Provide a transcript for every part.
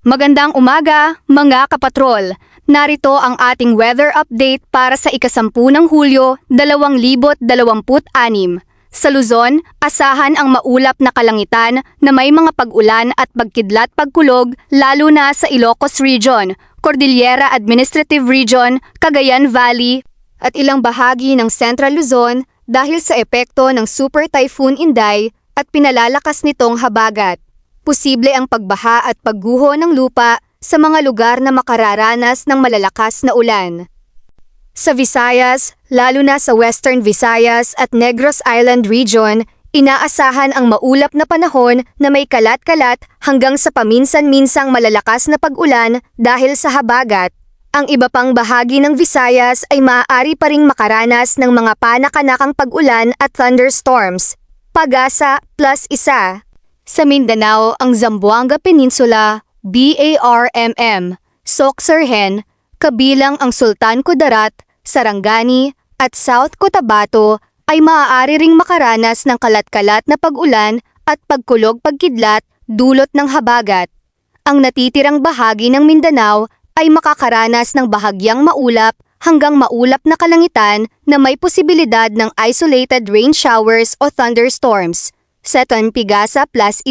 Magandang umaga, mga kapatrol! Narito ang ating weather update para sa ika-10 ng Hulyo, 2026. Sa Luzon, asahan ang maulap na kalangitan na may mga pag-ulan at pagkidlat-pagkulog lalo na sa Ilocos Region, Cordillera Administrative Region, Cagayan Valley, at ilang bahagi ng Central Luzon dahil sa epekto ng Super Typhoon Inday at pinalalakas nitong habagat. Posible ang pagbaha at pagguho ng lupa sa mga lugar na makararanas ng malalakas na ulan. Sa Visayas, lalo na sa Western Visayas at Negros Island Region, inaasahan ang maulap na panahon na may kalat-kalat hanggang sa paminsan-minsang malalakas na pag-ulan dahil sa habagat. Ang iba pang bahagi ng Visayas ay maaari pa ring makaranas ng mga panakanakang pag-ulan at thunderstorms. Pag-asa +1. Sa Mindanao, ang Zamboanga Peninsula, BARMM, Soccerhen, kabilang ang Sultan Kudarat, Sarangani, at South Cotabato ay maaari ring makaranas ng kalat-kalat na pag-ulan at pagkulog-pagkidlat dulot ng habagat. Ang natitirang bahagi ng Mindanao ay makakaranas ng bahagyang maulap hanggang maulap na kalangitan na may posibilidad ng isolated rain showers o thunderstorms. Seton Pigasa +1.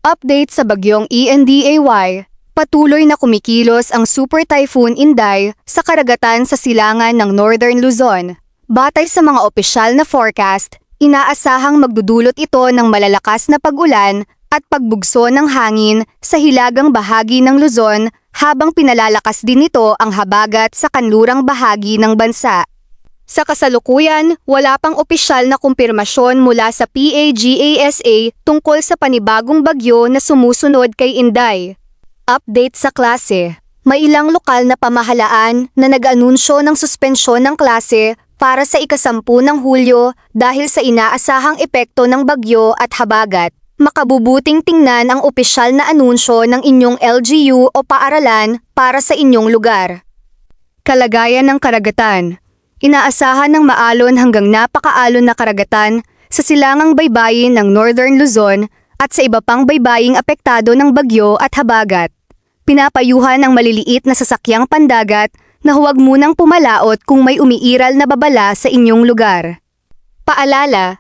Update sa bagyong ENDAY. Patuloy na kumikilos ang Super Typhoon Inday sa karagatan sa silangan ng Northern Luzon. Batay sa mga opisyal na forecast, inaasahang magdudulot ito ng malalakas na pag-ulan at pagbugso ng hangin sa hilagang bahagi ng Luzon habang pinalalakas din nito ang habagat sa kanlurang bahagi ng bansa. Sa kasalukuyan, wala pang opisyal na kumpirmasyon mula sa PAGASA tungkol sa panibagong bagyo na sumusunod kay Inday. Update sa klase. May ilang lokal na pamahalaan na nag-anunsyo ng suspensyon ng klase para sa ika-10 ng Hulyo dahil sa inaasahang epekto ng bagyo at habagat. Makabubuting tingnan ang opisyal na anunsyo ng inyong LGU o paaralan para sa inyong lugar. Kalagayan ng karagatan. Inaasahan ng maalon hanggang napakaalon na karagatan sa silangang baybayin ng Northern Luzon at sa iba pang baybaying apektado ng bagyo at habagat. Pinapayuhan ng maliliit na sasakyang pandagat na huwag munang pumalaot kung may umiiral na babala sa inyong lugar. Paalala,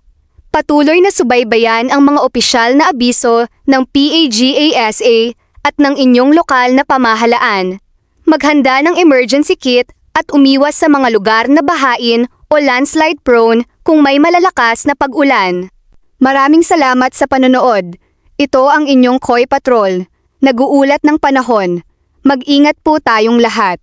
patuloy na subaybayan ang mga opisyal na abiso ng PAGASA at ng inyong lokal na pamahalaan. Maghanda ng emergency kit at umiwas sa mga lugar na bahain o landslide prone kung may malalakas na pag-ulan. Maraming salamat sa panonood. Ito ang inyong Koy Patrol. Nag-uulat ng panahon. Mag-ingat po tayong lahat.